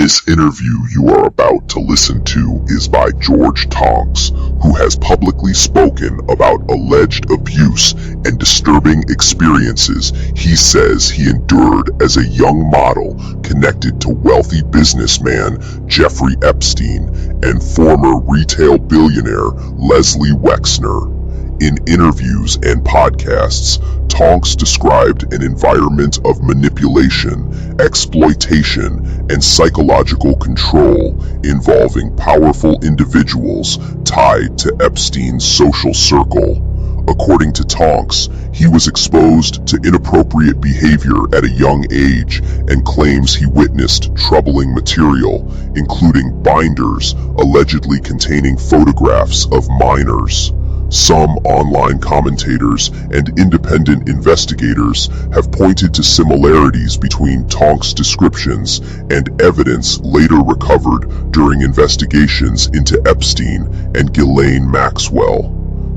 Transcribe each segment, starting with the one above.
This interview you are about to listen to is by George Tonks, who has publicly spoken about alleged abuse and disturbing experiences he says he endured as a young model connected to wealthy businessman Jeffrey Epstein and former retail billionaire Leslie Wexner. In interviews and podcasts, Tonks described an environment of manipulation, exploitation, and psychological control involving powerful individuals tied to Epstein's social circle. According to Tonks, he was exposed to inappropriate behavior at a young age and claims he witnessed troubling material, including binders allegedly containing photographs of minors. Some online commentators and independent investigators have pointed to similarities between Tonks' descriptions and evidence later recovered during investigations into Epstein and Ghislaine Maxwell.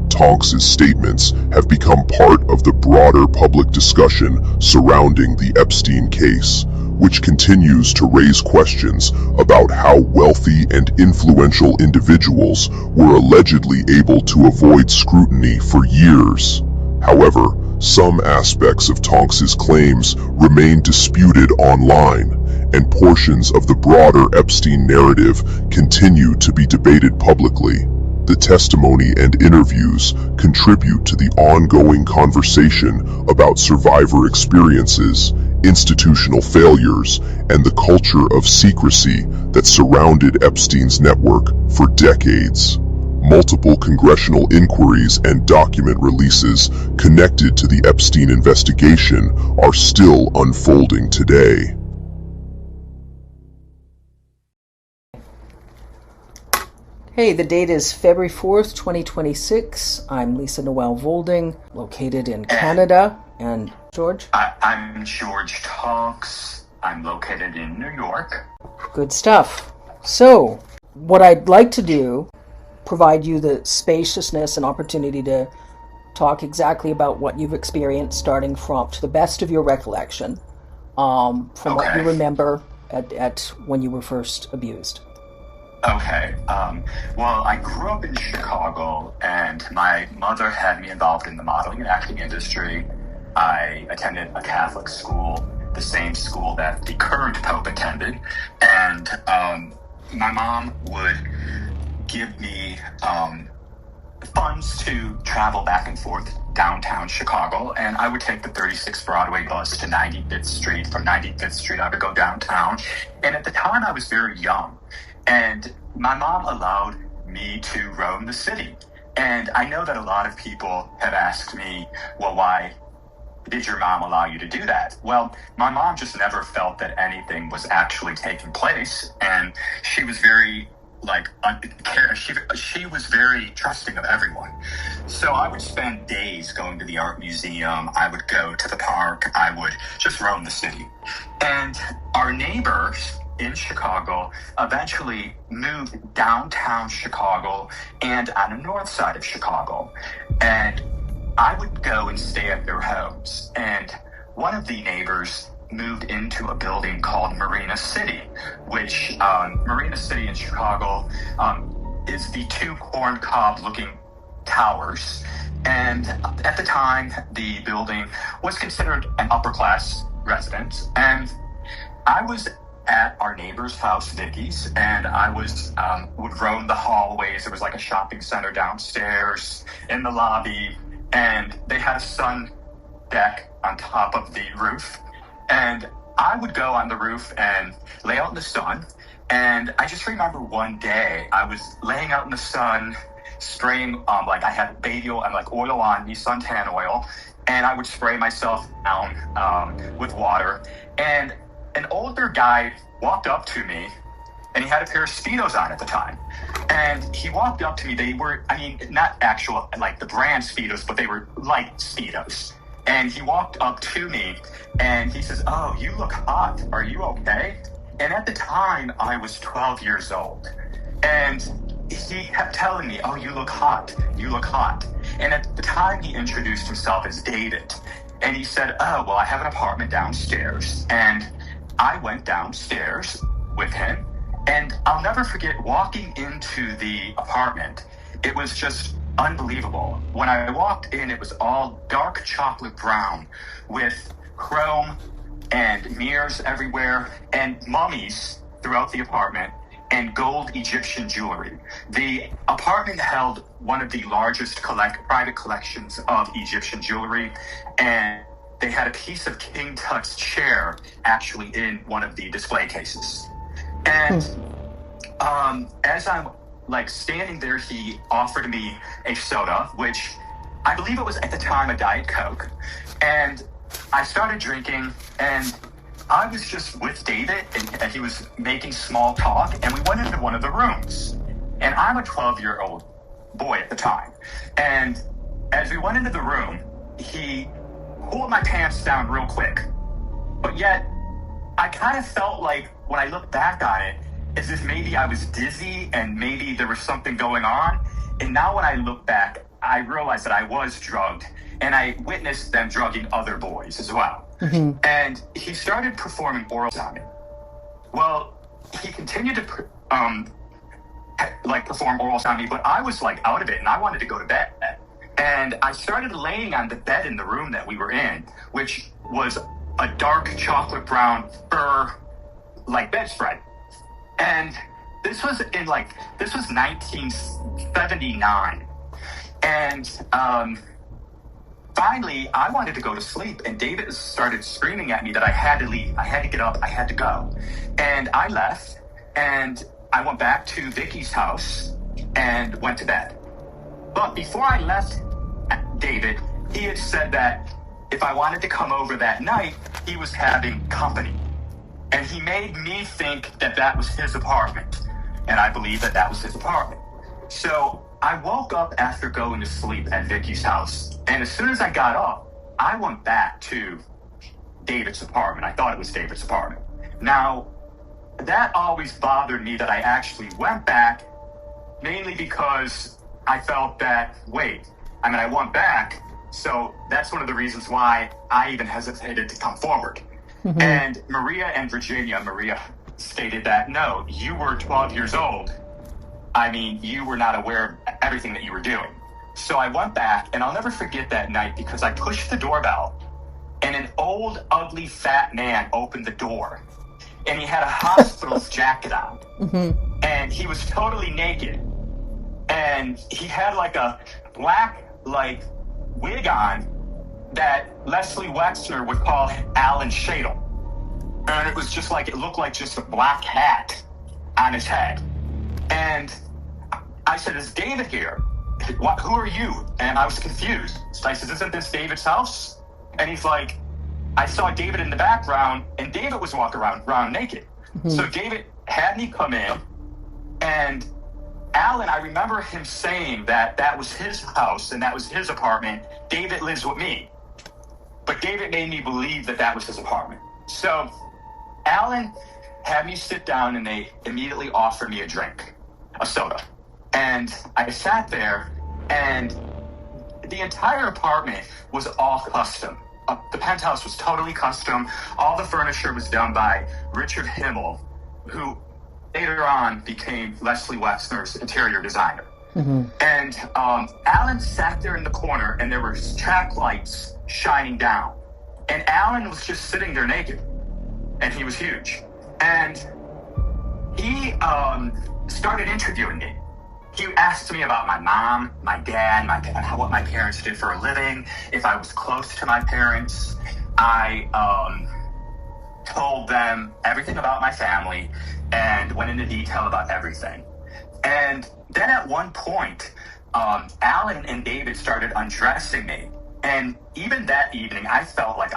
Tonks' statements have become part of the broader public discussion surrounding the Epstein case, which continues to raise questions about how wealthy and influential individuals were allegedly able to avoid scrutiny for years. However, some aspects of Tonks' claims remain disputed online, and portions of the broader Epstein narrative continue to be debated publicly. The testimony and interviews contribute to the ongoing conversation about survivor experiences, institutional failures, and the culture of secrecy that surrounded Epstein's network for decades. Multiple congressional inquiries and document releases connected to the Epstein investigation are still unfolding today. Hey, the date is February 4th, 2026. I'm Lisa Noel Volding, located in Canada. And George? I'm George Tonks. I'm located in New York. Good stuff. So, what I'd like to do, provide you the spaciousness and opportunity to talk exactly about what you've experienced, starting from, to the best of your recollection, from what you remember at when you were first abused. Okay. Well, I grew up in Chicago, and my mother had me involved in the modeling and acting industry. I attended a Catholic school, the same school that the current Pope attended, and my mom would give me funds to travel back and forth downtown Chicago, and I would take the 36th Broadway bus to 95th Street. From 95th Street, I would go downtown, and at the time I was very young. And my mom allowed me to roam the city. And I know that a lot of people have asked me, well, why did your mom allow you to do that? Well, my mom just never felt that anything was actually taking place. And she was very, she was very trusting of everyone. So I would spend days going to the art museum. I would go to the park. I would just roam the city. And our neighbors in Chicago eventually moved downtown Chicago and on the north side of Chicago. And I would go and stay at their homes. And one of the neighbors moved into a building called Marina City, which Marina City in Chicago is the two corn-cob-looking towers. And at the time, the building was considered an upper-class residence. And I was at our neighbor's house, Vicky's, and I would roam the hallways. There was like a shopping center downstairs in the lobby, and they had a sun deck on top of the roof. And I would go on the roof and lay out in the sun. And I just remember one day I was laying out in the sun, spraying, I had baby oil and oil on me, suntan oil, and I would spray myself down with water. And an older guy walked up to me, and he had a pair of Speedos on at the time. And he walked up to me. They were, not actual, the brand Speedos, but they were light Speedos. And he walked up to me, and he says, "Oh, you look hot. Are you okay?" And at the time, I was 12 years old. And he kept telling me, "Oh, you look hot. You look hot." And at the time, he introduced himself as David. And he said, "Oh, well, I have an apartment downstairs." And I went downstairs, with him. And I'll never forget walking into the apartment. It was just unbelievable. When I walked in, it was all dark chocolate brown with chrome and mirrors everywhere and mummies throughout the apartment and gold Egyptian jewelry. The apartment held one of the largest private collections of Egyptian jewelry, and they had a piece of King Tut's chair actually in one of the display cases. And as I'm like standing there, he offered me a soda, which I believe it was at the time a Diet Coke. And I started drinking, and I was just with David, and he was making small talk, and we went into one of the rooms. And I'm a 12-year-old boy at the time. And as we went into the room, he pulled my pants down real quick. But yet, I kind of felt like, when I look back on it, as if maybe I was dizzy and maybe there was something going on. And now when I look back, I realized that I was drugged, and I witnessed them drugging other boys as well. Mm-hmm. And he started performing oral on me. Well, he continued to perform orals on me, but I was like out of it, and I wanted to go to bed. And I started laying on the bed in the room that we were in, which was a dark chocolate brown fur bedspread. And this was 1979. And finally, I wanted to go to sleep, and David started screaming at me that I had to leave. I had to get up. I had to go. And I left, and I went back to Vicky's house and went to bed. But before I left David, he had said that if I wanted to come over that night, he was having company. And he made me think that that was his apartment. And I believe that that was his apartment. So I woke up after going to sleep at Vicky's house. And as soon as I got up, I went back to David's apartment. I thought it was David's apartment. Now, that always bothered me that I actually went back, mainly because I felt that, I went back. So that's one of the reasons why I even hesitated to come forward. Mm-hmm. And Maria stated that, no, you were 12 years old. You were not aware of everything that you were doing. So I went back, and I'll never forget that night because I pushed the doorbell, and an old, ugly, fat man opened the door. And he had a hospital's jacket on. Mm-hmm. And he was totally naked. And he had a black, wig on that Leslie Wexner would call Alan Shadle. And it was just it looked like just a black hat on his head. And I said, is David here? Who are you? And I was confused. So I said, isn't this David's house? And he's like, I saw David in the background, and David was walking around naked. Mm-hmm. So David had me come in, and Alan, I remember him saying that that was his house and that was his apartment. David lives with me. But David made me believe that that was his apartment. So Alan had me sit down, and they immediately offered me a drink, a soda. And I sat there, and the entire apartment was all custom. The penthouse was totally custom. All the furniture was done by Richard Himmel, who later on became Leslie Wexner's interior designer. Mm-hmm. And Alan sat there in the corner, and there were track lights shining down. And Alan was just sitting there naked, and he was huge. And he started interviewing me. He asked me about my mom, my dad, what my parents did for a living, if I was close to my parents. I told them everything about my family and went into detail about everything. And then at one point, Alan and David started undressing me. And even that evening, I felt like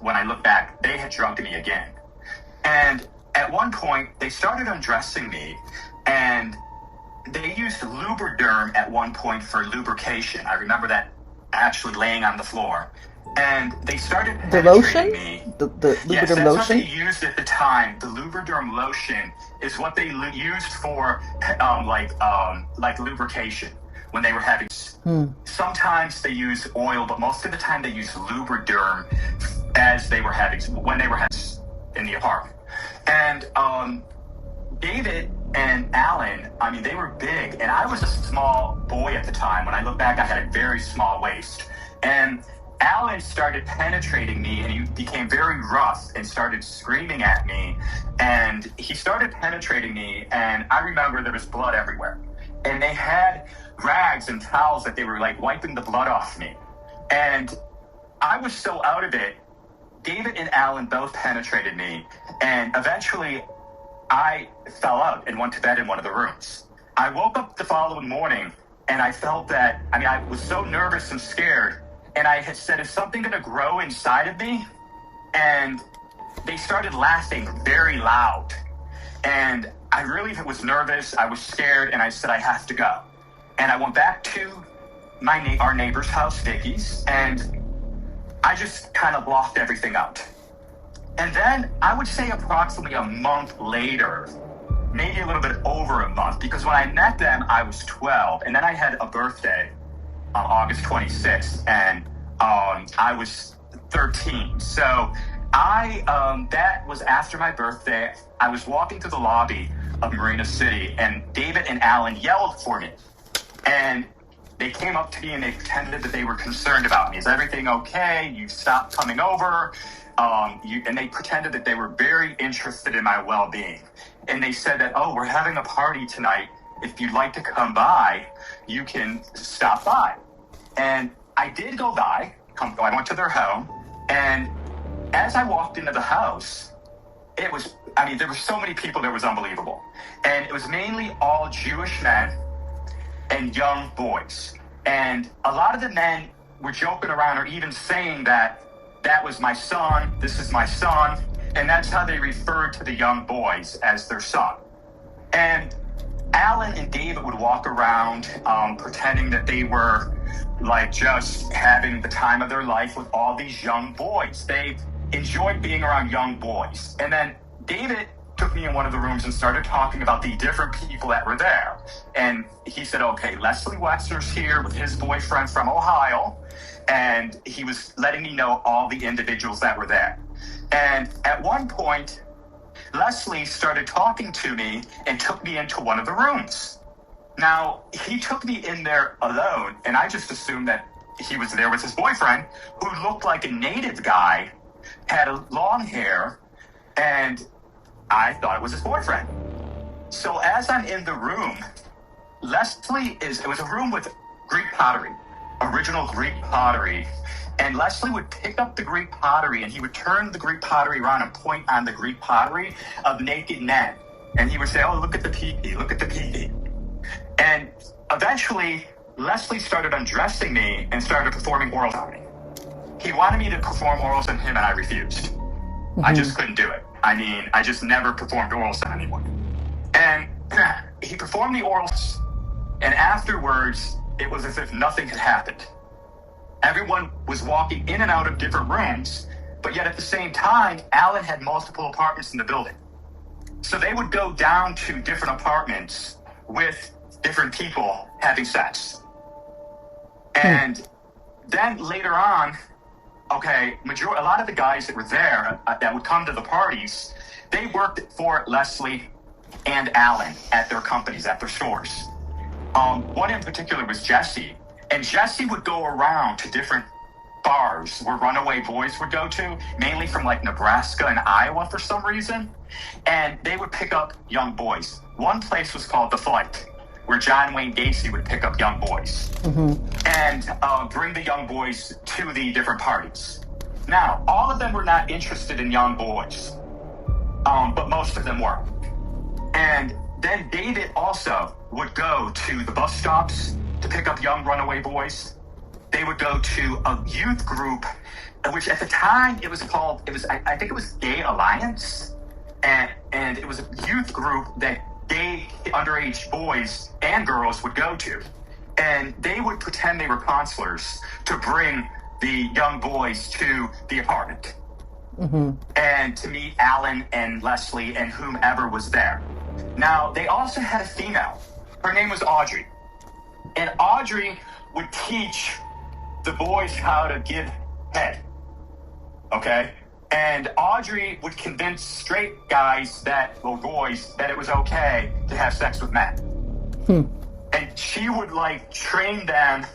when I look back, they had drugged me again. And at one point, they started undressing me, and they used Lubriderm at one point for lubrication. I remember that actually laying on the floor. And they started the lotion? Me. The Lubriderm yes, that's lotion? What they used at the time. The Lubriderm lotion is what they used for lubrication when they were having. Sometimes they use oil, but most of the time they use Lubriderm when they were having in the apartment. And David and Alan, I mean, they were big, and I was a small boy at the time. When I look back, I had a very small waist. And Alan started penetrating me, and he became very rough and started screaming at me. And he started penetrating me, and I remember there was blood everywhere. And they had rags and towels that they were like wiping the blood off me. And I was so out of it. David and Alan both penetrated me, and eventually I fell out and went to bed in one of the rooms. I woke up the following morning, and I felt that, I was so nervous and scared, and I had said, is something going to grow inside of me? And they started laughing very loud. And I really was nervous, I was scared, and I said, I have to go. And I went back to our neighbor's house, Vicky's, and I just kind of blocked everything out. And then I would say approximately a month later, maybe a little bit over a month, because when I met them, I was 12, and then I had a birthday on August 26th, and I was 13. So that was after my birthday. I was walking through the lobby of Marina City, and David and Alan yelled for me. And they came up to me and they pretended that they were concerned about me. Is everything okay? You stopped coming over. And they pretended that they were very interested in my well-being. And they said that, oh, we're having a party tonight. If you'd like to come by, you can stop by. And I did go by. I went to their home. And as I walked into the house, there were so many people, it was unbelievable. And it was mainly all Jewish men and young boys. And a lot of the men were joking around or even saying that was my son, this is my son, and that's how they referred to the young boys as their son. And Alan and David would walk around pretending that they were like just having the time of their life with all these young boys. They enjoyed being around young boys. And then David took me in one of the rooms and started talking about the different people that were there. And he said, okay, Leslie Wexner's here with his boyfriend from Ohio. And he was letting me know all the individuals that were there. And at one point, Leslie started talking to me and took me into one of the rooms. Now, he took me in there alone, and I just assumed that he was there with his boyfriend, who looked like a native guy, had long hair, and I thought it was his boyfriend. So as I'm in the room, it was a room with Greek pottery, original Greek pottery, and Leslie would pick up the Greek pottery and he would turn the Greek pottery around and point on the Greek pottery of naked men. And he would say, oh, look at the pee-pee, look at the pee-pee. And eventually, Leslie started undressing me and started performing orals on me. He wanted me to perform orals on him and I refused. Mm-hmm. I just couldn't do it. I just never performed orals on anyone. And he performed the orals, and afterwards, it was as if nothing had happened. Everyone was walking in and out of different rooms, but yet at the same time, Alan had multiple apartments in the building. So they would go down to different apartments with different people having sex. And then later on, a lot of the guys that were there that would come to the parties, they worked for Leslie and Alan at their companies, at their stores. One in particular was Jesse, and Jesse would go around to different bars where runaway boys would go to, mainly from like Nebraska and Iowa for some reason, and they would pick up young boys. One place was called The Flight, where John Wayne Gacy would pick up young boys and bring the young boys to the different parties. Now, all of them were not interested in young boys, but most of them were. And then David also would go to the bus stops to pick up young runaway boys. They would go to a youth group, which at the time I think it was Gay Alliance, and it was a youth group that gay underage boys and girls would go to. And they would pretend they were counselors to bring the young boys to the apartment and to meet Alan and Leslie and whomever was there. Now, they also had a female. Her name was Audrey. And Audrey would teach the boys how to give head. Okay? And Audrey would convince straight guys or boys that it was okay to have sex with men. And she would like train them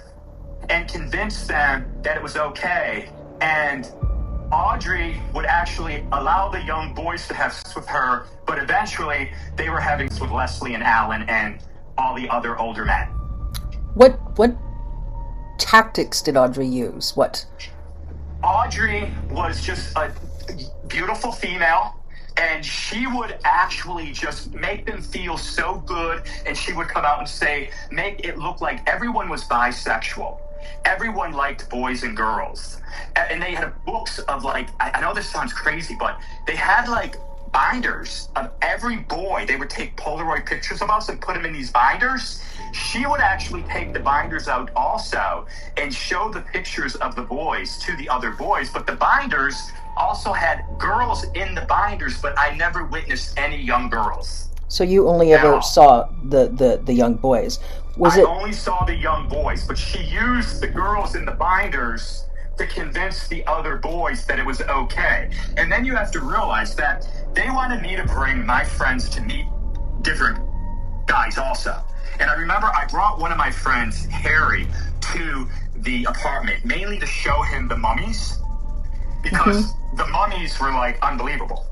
and convince them that it was okay. And Audrey would actually allow the young boys to have sex with her, but eventually they were having sex with Leslie and Alan and all the other older men. What tactics did Audrey use? Audrey was just a beautiful female, and she would actually just make them feel so good, and she would come out and make it look like everyone was bisexual. Everyone liked boys and girls. And they had books of like, I know this sounds crazy, but they had like binders of every boy. They would take Polaroid pictures of us and put them in these binders. She would actually take the binders out also and show the pictures of the boys to the other boys. But the binders also had girls in the binders, but I never witnessed any young girls. So you only ever saw the young boys. I only saw the young boys, but she used the girls in the binders to convince the other boys that it was okay. And then you have to realize that they wanted me to bring my friends to meet different guys also. And I remember I brought one of my friends, Harry, to the apartment, mainly to show him the mummies, because the mummies were like unbelievable.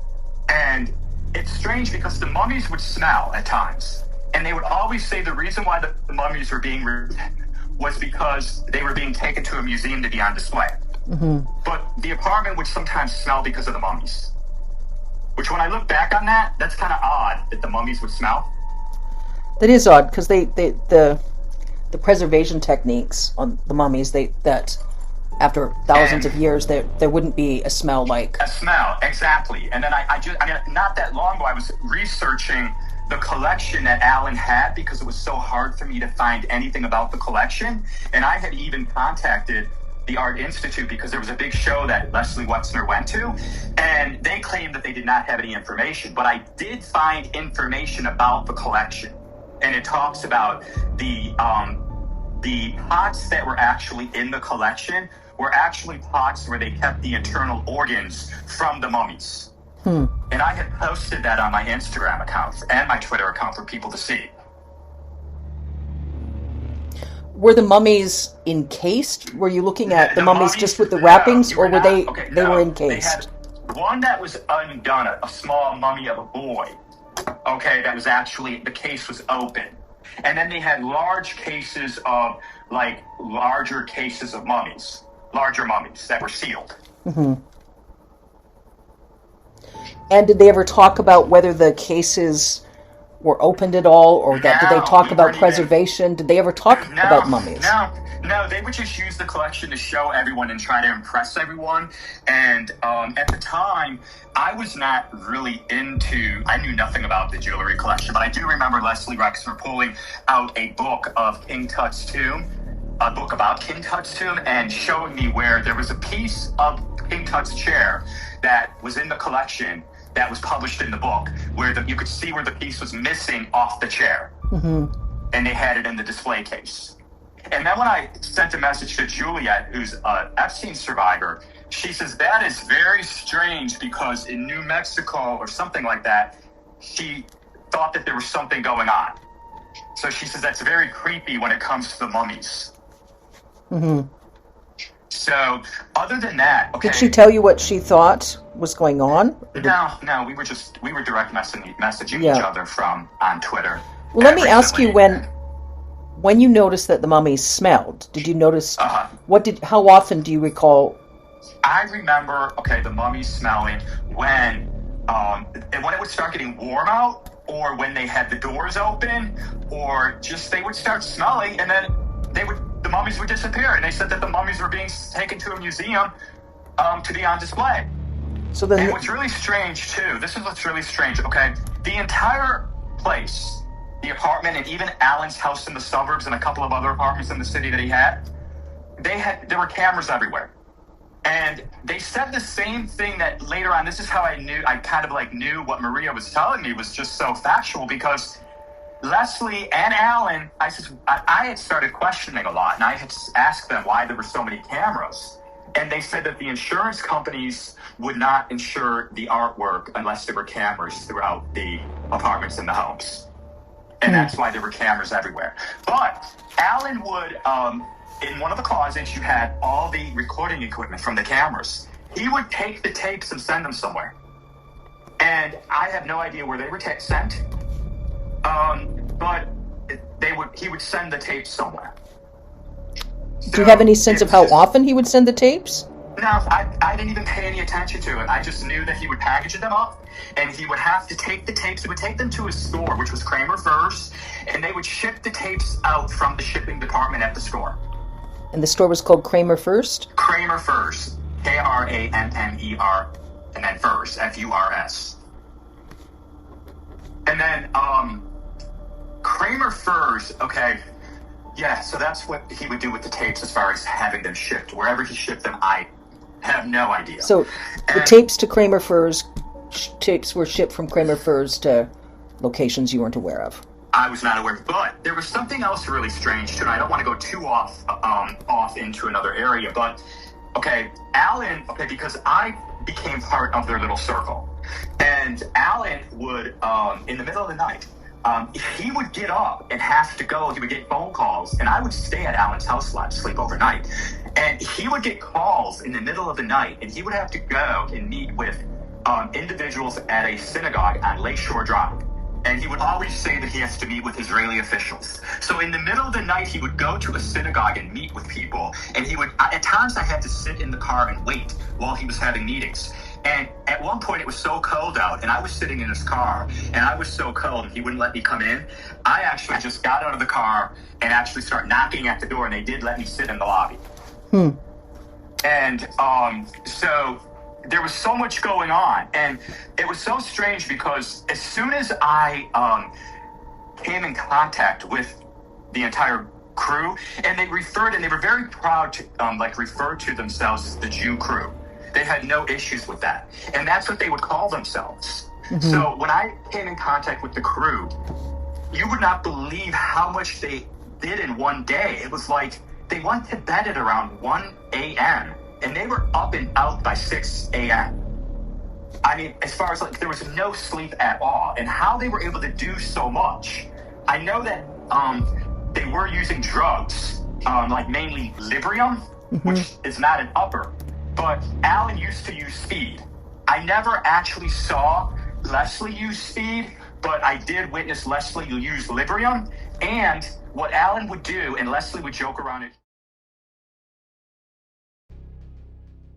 And it's strange because the mummies would smell at times. And they would always say the reason why the mummies were being removed was because they were being taken to a museum to be on display. But the apartment would sometimes smell because of the mummies. Which, when I look back on that, that's kind of odd that the mummies would smell. That is odd, because the preservation techniques on the mummies, that after thousands of years, there wouldn't be a smell like... A smell, exactly. And then I mean, not that long ago, I was researching the collection that Alan had because it was so hard for me to find anything about the collection. And I had even contacted the Art Institute because there was a big show that Leslie Wexner went to, and they claimed that they did not have any information. But I did find information about the collection. And it talks about the pots that were actually in the collection were actually pots where they kept the internal organs from the mummies. And I had posted that on my Instagram account and my Twitter account for people to see. Were the mummies encased? Were you looking at the mummies just with the wrappings, or were they were encased? They had one that was undone, a small mummy of a boy. Okay, that was actually, the case was open. And then they had larger cases of mummies, larger mummies that were sealed. And did they ever talk about whether the cases were opened at all, or did they talk about preservation? Did they ever talk about mummies? No, they would just use the collection to show everyone and try to impress everyone. And at the time, I was not really I knew nothing about the jewelry collection, but I do remember Leslie Wexner pulling out a book of King Tut's tomb, a book about King Tut's tomb, and showing me where there was a piece of King Tut's chair that was in the collection that was published in the book, where you could see where the piece was missing off the chair. And they had it in the display case. And then when I sent a message to Juliet, who's an Epstein survivor, she says, that is very strange because in New Mexico or something like that, she thought that there was something going on. So she says that's very creepy when it comes to the mummies. So, other than that, okay. Did she tell you what she thought was going on? No, we were direct messaging each other on Twitter. Well, let me ask you, when you noticed that the mummies smelled, did you notice, how often do you recall? I remember, the mummies smelling when it would start getting warm out, or when they had the doors open, or just they would start smelling, and then the mummies would disappear, and they said that the mummies were being taken to a museum to be on display. So then, and what's really strange too, this is what's really strange, the entire place, the apartment, and even Alan's house in the suburbs and a couple of other apartments in the city that he had, there were cameras everywhere. And they said the same thing that later on, this is how I knew what Maria was telling me was just so factual, because Leslie and Alan, I had started questioning a lot, and I had asked them why there were so many cameras. And they said that the insurance companies would not insure the artwork unless there were cameras throughout the apartments and the homes. And that's why there were cameras everywhere. But Alan would, in one of the closets, you had all the recording equipment from the cameras. He would take the tapes and send them somewhere. And I have no idea where they were sent. But he would send the tapes somewhere. Do you have any sense of how often he would send the tapes? No, I didn't even pay any attention to it. I just knew that he would package them up, and he would have to take the tapes. He would take them to his store, which was Kramer Furs, and they would ship the tapes out from the shipping department at the store. And the store was called Kramer First? Kramer Furs. K-R-A-M-M-E-R, and then Furs, F-U-R-S. And then, Kramer Furs, okay, yeah, so that's what he would do with the tapes as far as having them shipped. Wherever he shipped them, I have no idea. So the tapes to Kramer Furs, tapes were shipped from Kramer Furs to locations you weren't aware of. I was not aware, but there was something else really strange too, and I don't want to go too off into another area, but okay, Alan, because I became part of their little circle, and Alan would, in the middle of the night, he would get up and have to go. He would get phone calls, and I would stay at Alan's house a lot, sleep overnight. And he would get calls in the middle of the night, and he would have to go and meet with individuals at a synagogue on Lakeshore Drive. And he would always say that he has to meet with Israeli officials. So in the middle of the night, he would go to a synagogue and meet with people. And he would, at times I had to sit in the car and wait while he was having meetings. And at one point, it was so cold out, and I was sitting in his car, and I was so cold, and he wouldn't let me come in. I actually just got out of the car and actually started knocking at the door, and they did let me sit in the lobby. And so there was so much going on, and it was so strange because as soon as I came in contact with the entire crew, and they were very proud to refer to themselves as the Jew crew. They had no issues with that. And that's what they would call themselves. So when I came in contact with the crew, you would not believe how much they did in one day. It was like they went to bed at around 1 a.m. and they were up and out by 6 a.m. I mean, as far as there was no sleep at all. And how they were able to do so much. I know that they were using drugs, like mainly Librium, which is not an upper. But Alan used to use speed. I never actually saw Leslie use speed, but I did witness Leslie use Librium. And what Alan would do, and Leslie would joke around it.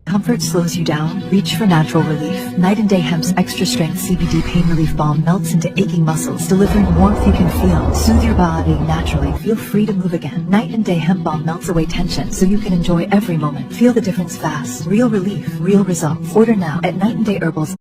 Comfort slows you down. Reach for natural relief. Night and Day Hemp's extra strength CBD pain relief balm melts into aching muscles, delivering warmth you can feel. Soothe your body naturally. Feel free to move again. Night and Day Hemp balm melts away tension so you can enjoy every moment. Feel the difference fast. Real relief, real results. Order now at Night and Day Herbals.